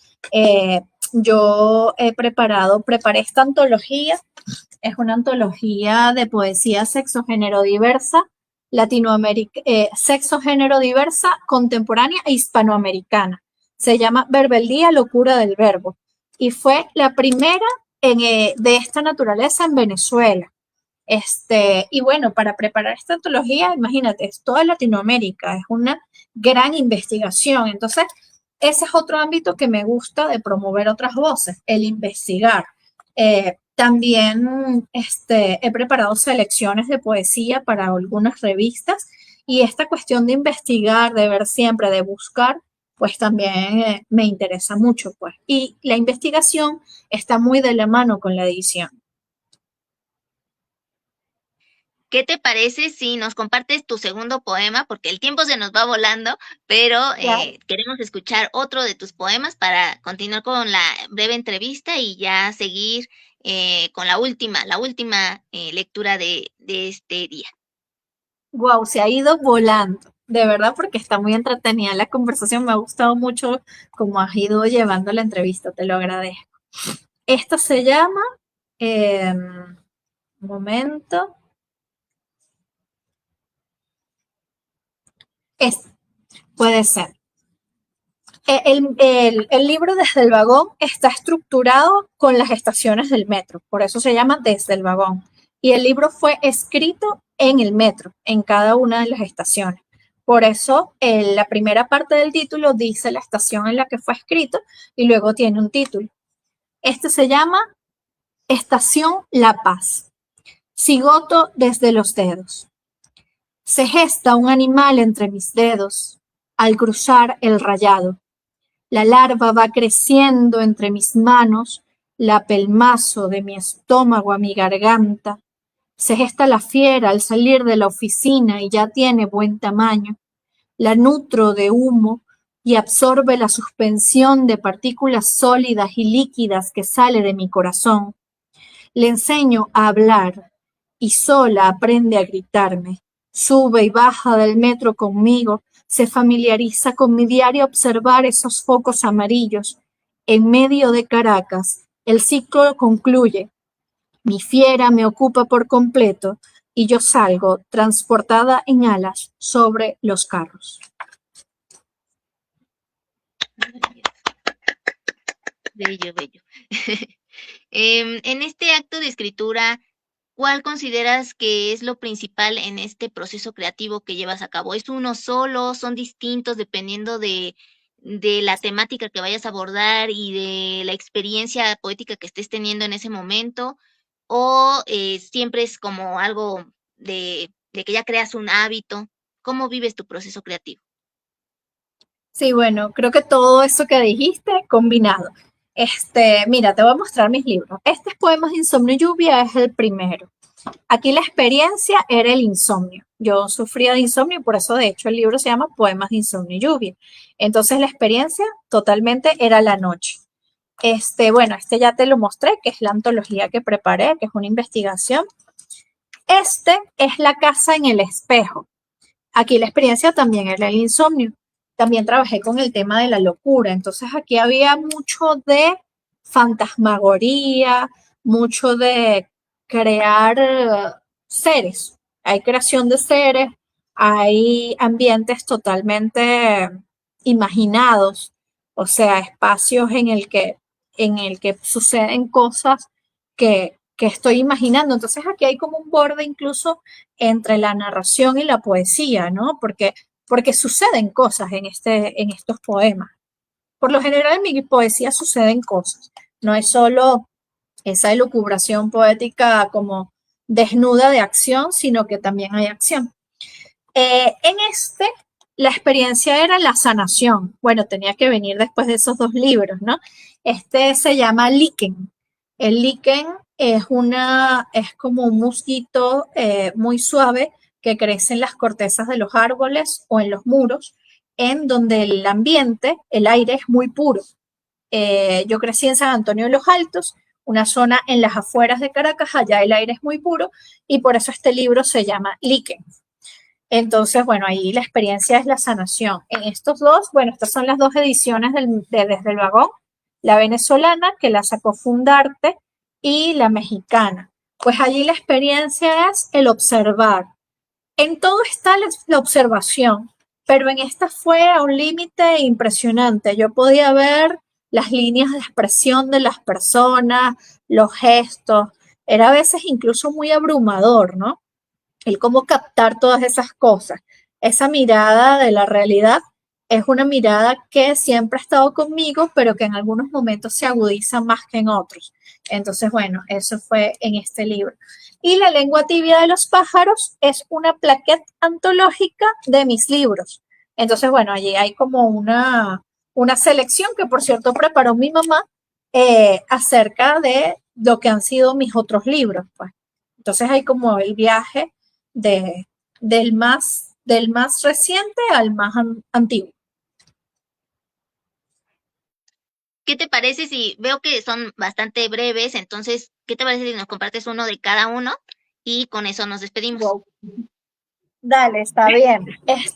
Yo preparé esta antología, es una antología de poesía sexo-género diversa, sexo-género diversa, contemporánea e hispanoamericana. Se llama Verbeldía, locura del verbo. Y fue la primera de esta naturaleza en Venezuela. Y bueno, para preparar esta antología, imagínate, es toda Latinoamérica, es una gran investigación. Entonces, ese es otro ámbito que me gusta de promover otras voces, el investigar. También he preparado selecciones de poesía para algunas revistas Y esta cuestión de investigar, de ver siempre, de buscar, pues también me interesa mucho, pues. Y la investigación está muy de la mano con la edición. ¿Qué te parece si nos compartes tu segundo poema? Porque el tiempo se nos va volando, pero Claro. queremos escuchar otro de tus poemas para continuar con la breve entrevista y ya seguir con la última lectura de este día. Wow, se ha ido volando, de verdad, porque está muy entretenida la conversación. Me ha gustado mucho cómo has ido llevando la entrevista, te lo agradezco. Esta se llama, un momento, es, puede ser. El libro Desde el vagón está estructurado con las estaciones del metro, por eso se llama Desde el vagón. Y el libro fue escrito en el metro, en cada una de las estaciones. Por eso la primera parte del título dice la estación en la que fue escrito y luego tiene un título. Este se llama Estación La Paz. Cigoto desde los dedos. Se gesta un animal entre mis dedos al cruzar el rayado. La larva va creciendo entre mis manos, la pelmazo de mi estómago a mi garganta. Se gesta la fiera al salir de la oficina y ya tiene buen tamaño. La nutro de humo y absorbe la suspensión de partículas sólidas y líquidas que sale de mi corazón. Le enseño a hablar y sola aprende a gritarme. Sube y baja del metro conmigo, se familiariza con mi diario observar esos focos amarillos. En medio de Caracas, el ciclo concluye. Mi fiera me ocupa por completo y yo salgo transportada en alas sobre los carros. Bello, bello. En este acto de escritura, ¿cuál consideras que es lo principal en este proceso creativo que llevas a cabo? ¿Es uno solo? ¿Son distintos dependiendo de la temática que vayas a abordar y de la experiencia poética que estés teniendo en ese momento? ¿O siempre es como algo de que ya creas un hábito? ¿Cómo vives tu proceso creativo? Sí, bueno, creo que todo eso que dijiste combinado. Mira, te voy a mostrar mis libros. Este es Poemas de Insomnio y Lluvia, es el primero. Aquí la experiencia era el insomnio. Yo sufría de insomnio y por eso de hecho el libro se llama Poemas de Insomnio y Lluvia. Entonces la experiencia totalmente era la noche. Bueno, este ya te lo mostré, que es la antología que preparé, que es una investigación. Este es La casa en el espejo. Aquí la experiencia también era el insomnio. También trabajé con el tema de la locura. Entonces aquí había mucho de fantasmagoría, mucho de crear seres. Hay creación de seres, hay ambientes totalmente imaginados, o sea, espacios en el que suceden cosas que estoy imaginando. Entonces aquí hay como un borde incluso entre la narración y la poesía, ¿no? Porque suceden cosas en estos poemas. Por lo general en mi poesía suceden cosas, no es solo esa elucubración poética como desnuda de acción, sino que también hay acción. En la experiencia era la sanación. Bueno, tenía que venir después de esos dos libros, ¿no? Este se llama líquen. El líquen es como un musguito muy suave que crece en las cortezas de los árboles o en los muros, en donde el ambiente, el aire es muy puro. Yo crecí en San Antonio de los Altos, una zona en las afueras de Caracas, allá el aire es muy puro y por eso este libro se llama líquen. Entonces, bueno, ahí la experiencia es la sanación. En estos dos, bueno, estas son las dos ediciones de Desde el Vagón, la venezolana, que la sacó Fundarte, y la mexicana. Pues allí la experiencia es el observar. En todo está la observación, pero en esta fue a un límite impresionante. Yo podía ver las líneas de expresión de las personas, los gestos. Era a veces incluso muy abrumador, ¿no? El cómo captar todas esas cosas, esa mirada de la realidad es una mirada que siempre ha estado conmigo, pero que en algunos momentos se agudiza más que en otros. Entonces, bueno, eso fue en este libro. Y La lengua tibia de los pájaros es una plaqueta antológica de mis libros. Entonces, bueno, allí hay como una selección que, por cierto, preparó mi mamá acerca de lo que han sido mis otros libros, pues. Entonces hay como el viaje de, del más reciente al más antiguo. ¿Qué te parece si veo que son bastante breves? Entonces, ¿qué te parece si nos compartes uno de cada uno? Y con eso nos despedimos. Wow. Dale, está bien.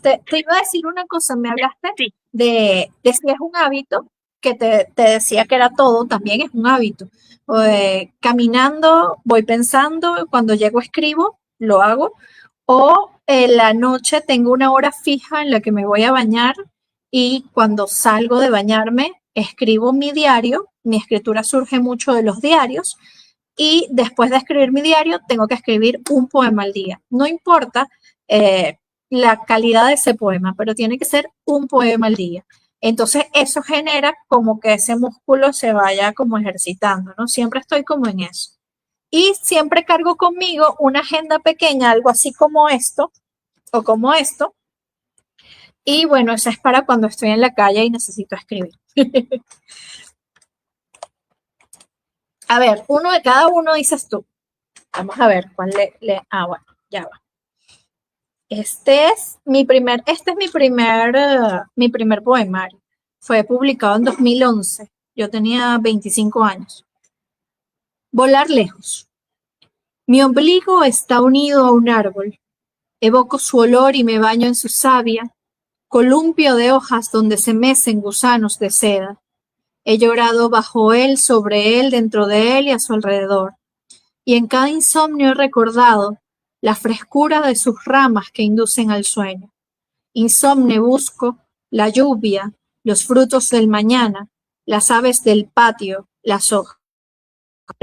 Te iba a decir una cosa, me hablaste Sí. de si es un hábito, que te decía que era todo, también es un hábito. Caminando, voy pensando, cuando llego escribo, lo hago, o en la noche tengo una hora fija en la que me voy a bañar y cuando salgo de bañarme escribo mi diario, mi escritura surge mucho de los diarios y después de escribir mi diario tengo que escribir un poema al día. No importa eh, la calidad de ese poema, pero tiene que ser un poema al día. Entonces eso genera como que ese músculo se vaya como ejercitando, ¿no? Siempre estoy como en eso. Y siempre cargo conmigo una agenda pequeña, algo así como esto o como esto. Y bueno, eso es para cuando estoy en la calle y necesito escribir. A ver, uno de cada uno dices tú. Vamos a ver cuál bueno, ya va. Este es mi primer poemario. Fue publicado en 2011. Yo tenía 25 años. Volar lejos. Mi ombligo está unido a un árbol. Evoco su olor y me baño en su savia, columpio de hojas donde se mecen gusanos de seda. He llorado bajo él, sobre él, dentro de él y a su alrededor. Y en cada insomnio he recordado la frescura de sus ramas que inducen al sueño. Insomne busco la lluvia, los frutos del mañana, las aves del patio, las hojas.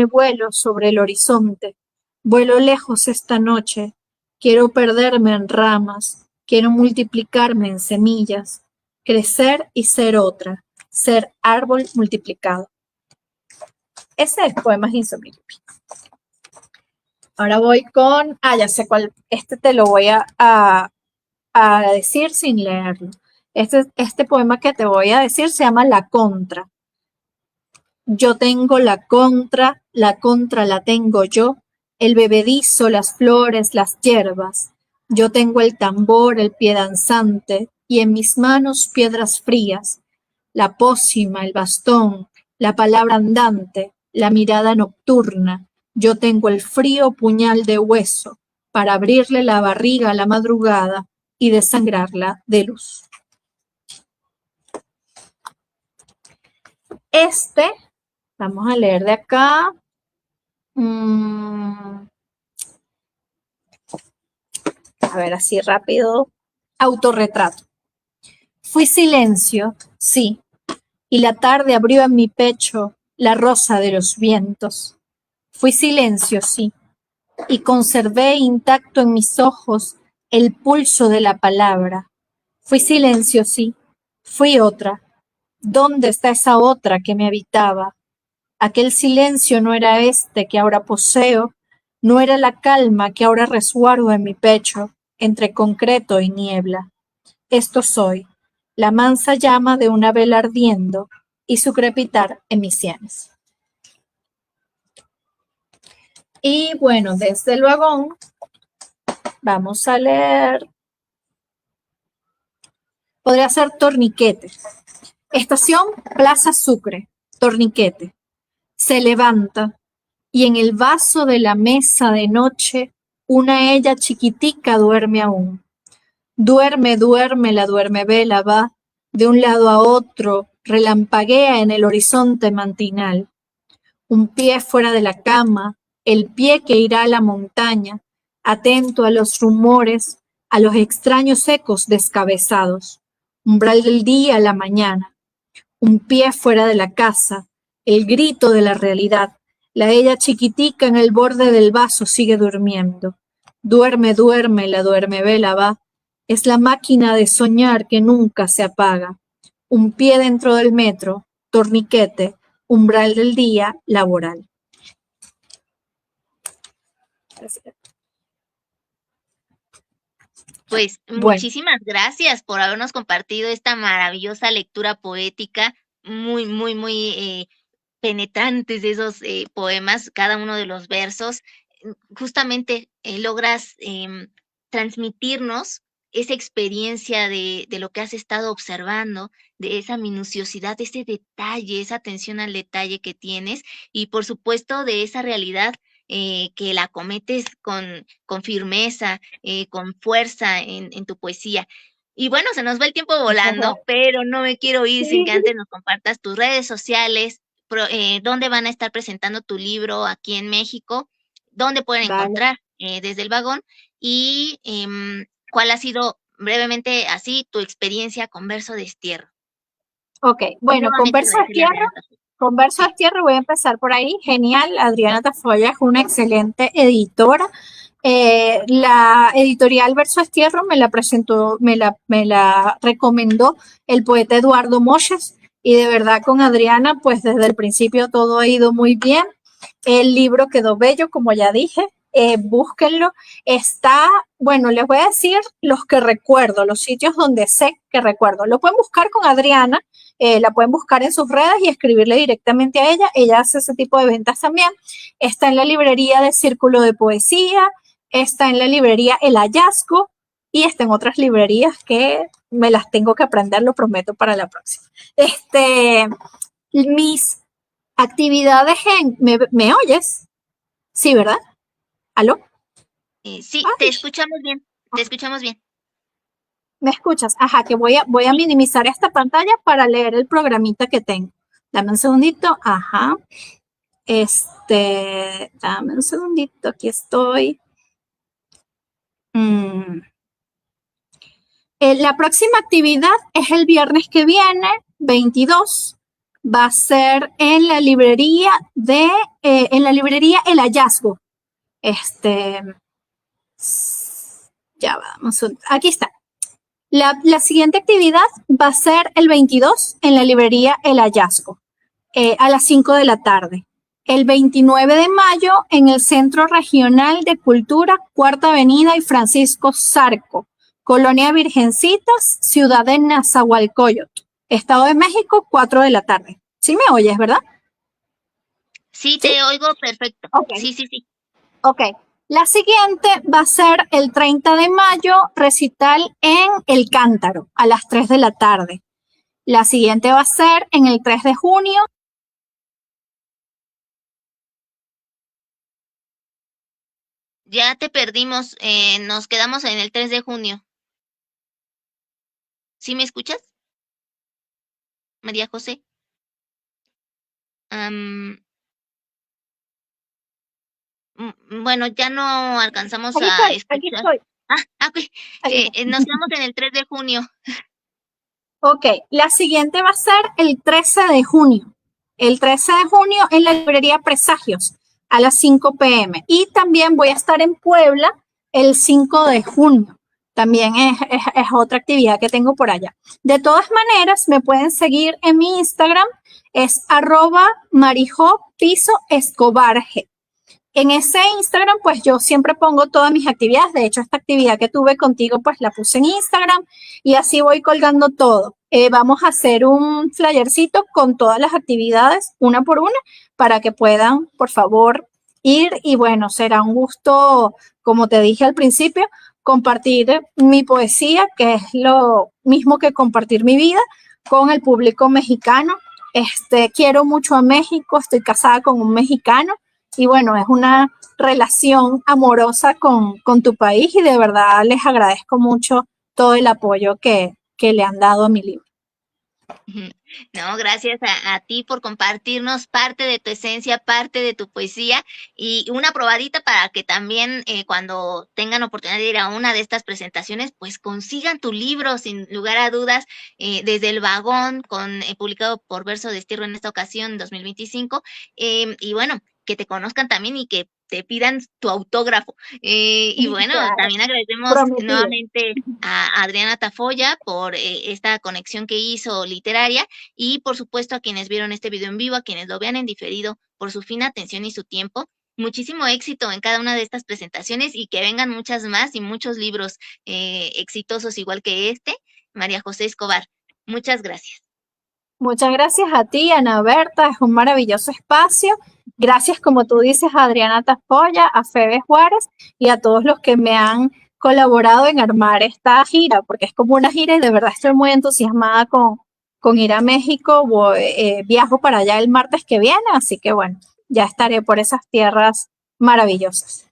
Vuelo sobre el horizonte, vuelo lejos esta noche, quiero perderme en ramas, quiero multiplicarme en semillas, crecer y ser otra, ser árbol multiplicado. Ese es el poema Insomnio. Ahora voy con, ya sé cuál, este te lo voy a decir sin leerlo. Este poema que te voy a decir se llama La Contra. Yo tengo la contra la tengo yo, el bebedizo, las flores, las hierbas. Yo tengo el tambor, el pie danzante, y en mis manos piedras frías, la pócima, el bastón, la palabra andante, la mirada nocturna. Yo tengo el frío puñal de hueso para abrirle la barriga a la madrugada y desangrarla de luz. Vamos a leer de acá. A ver, así rápido. Autorretrato. Fui silencio, sí, y la tarde abrió en mi pecho la rosa de los vientos. Fui silencio, sí, y conservé intacto en mis ojos el pulso de la palabra. Fui silencio, sí, fui otra. ¿Dónde está esa otra que me habitaba? Aquel silencio no era este que ahora poseo, no era la calma que ahora resguardo en mi pecho, entre concreto y niebla. Esto soy, la mansa llama de una vela ardiendo y su crepitar en mis sienes. Y bueno, desde luego vamos a leer, podría ser Torniquete. Estación Plaza Sucre, Torniquete. Se levanta y en el vaso de la mesa de noche una ella chiquitica duerme aún. Duerme, duerme, la duerme vela va de un lado a otro, relampaguea en el horizonte matinal. Un pie fuera de la cama, el pie que irá a la montaña, atento a los rumores, a los extraños ecos descabezados. Umbral del día a la mañana. Un pie fuera de la casa, el grito de la realidad. La ella chiquitica en el borde del vaso sigue durmiendo. Duerme, duerme, la duerme vela va Es la máquina de soñar que nunca se apaga. Un pie dentro del metro, torniquete, umbral del día laboral. Pues Bueno, muchísimas gracias por habernos compartido esta maravillosa lectura poética, muy, muy, muy penetrantes esos poemas, cada uno de los versos. Justamente logras transmitirnos esa experiencia de lo que has estado observando, de esa minuciosidad, ese detalle, esa atención al detalle que tienes y por supuesto de esa realidad que la cometes con firmeza, con fuerza en tu poesía. Y bueno, se nos va el tiempo volando, pero no me quiero ir sin que antes nos compartas tus redes sociales, dónde van a estar presentando tu libro aquí en México, dónde pueden vale. encontrar desde el vagón y cuál ha sido brevemente así tu experiencia con Verso Destierro. Ok, Y bueno, con nuevamente Verso agradecerle a Destierro, Adriana Tafoya. con Verso Sí, Destierro voy a empezar por ahí. Genial, Adriana Tafoya es una excelente editora. La editorial Verso Destierro me la presentó, me la recomendó el poeta Eduardo Moches y de verdad con Adriana, pues desde el principio todo ha ido muy bien. El libro quedó bello, como ya dije. Búsquenlo. Está, bueno, les voy a decir los que recuerdo, los sitios donde sé que recuerdo. Lo pueden buscar con Adriana, la pueden buscar en sus redes y escribirle directamente a ella. Ella hace ese tipo de ventas también. Está en la librería de Círculo de Poesía, está en la librería El Hallazgo y está en otras librerías que me las tengo que aprender, lo prometo para la próxima. Mis actividades ¿me oyes? Sí, ¿verdad? ¿Aló? sí, te Ay, escuchamos bien, te escuchamos bien. ¿me escuchas? Ajá, que voy a Sí, minimizar esta pantalla para leer el programita que tengo. Dame un segundito. Ajá. Dame un segundito, aquí estoy. Mm. La próxima actividad es el viernes que viene, 22. Va a ser en la librería El Hallazgo. Este, ya vamos, aquí está. La siguiente actividad va a ser el 22 en la librería El Hallazgo, a las 5 de la tarde. El 29 de mayo en el Centro Regional de Cultura, Cuarta Avenida y Francisco Zarco, Colonia Virgencitas, Ciudad de Nezahualcóyotl, Estado de México, 4 de la tarde. ¿Sí me oyes, verdad? sí, ¿Sí? te oigo perfecto. Ok, Sí, sí, sí. ok. La siguiente va a ser el 30 de mayo, recital en El Cántaro, a las 3 de la tarde. La siguiente va a ser en el 3 de junio. Ya te perdimos, nos quedamos en el 3 de junio. ¿Sí me escuchas, María José? Am, bueno, ya no alcanzamos Aquí a estoy, aquí escuchar. estoy. Ok, Aquí estoy. nos quedamos en el 3 de junio. Ok, la siguiente va a ser el 13 de junio. El 13 de junio en la librería Presagios a las 5 p.m. Y también voy a estar en Puebla el 5 de junio. También es otra actividad que tengo por allá. De todas maneras, me pueden seguir en mi Instagram, es @marijo_escobarge. En ese Instagram, pues yo siempre pongo todas mis actividades. De hecho, esta actividad que tuve contigo, pues la puse en Instagram y así voy colgando todo. Vamos a hacer un flyercito con todas las actividades, una por una, para que puedan, por favor, ir. Y bueno, será un gusto, como te dije al principio, compartir mi poesía, que es lo mismo que compartir mi vida con el público mexicano. Quiero mucho a México, estoy casada con un mexicano y bueno, es una relación amorosa con tu país y de verdad les agradezco mucho todo el apoyo que le han dado a mi libro. No, gracias a ti por compartirnos parte de tu esencia, parte de tu poesía y una probadita para que también cuando tengan oportunidad de ir a una de estas presentaciones, pues consigan tu libro sin lugar a dudas desde el vagón, publicado por Verso Destierro en esta ocasión, 2025. Y bueno, que te conozcan también y que te pidan tu autógrafo. Y bueno, Claro, también agradecemos prometido. nuevamente a Adriana Tafoya por esta conexión que hizo literaria y por supuesto a quienes vieron este video en vivo, a quienes lo vean en diferido, por su fina atención y su tiempo. Muchísimo éxito en cada una de estas presentaciones y que vengan muchas más y muchos libros exitosos igual que este. María José Escobar, muchas gracias. Muchas gracias a ti, Ana Berta, es un maravilloso espacio. Gracias, como tú dices, a Adriana Tafoya, a Febe Juárez y a todos los que me han colaborado en armar esta gira, porque es como una gira y de verdad estoy muy entusiasmada con ir a México. Viajo para allá el martes que viene, así que bueno, ya estaré por esas tierras maravillosas.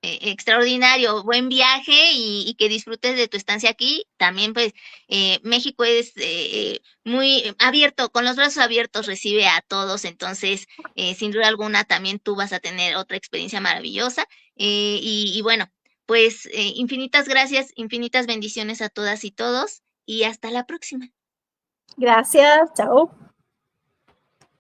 Extraordinario, buen viaje y que disfrutes de tu estancia aquí. También pues México es muy abierto, con los brazos abiertos recibe a todos, entonces sin duda alguna también tú vas a tener otra experiencia maravillosa. Y bueno, pues infinitas gracias, infinitas bendiciones a todas y todos y hasta la próxima. Gracias, chao.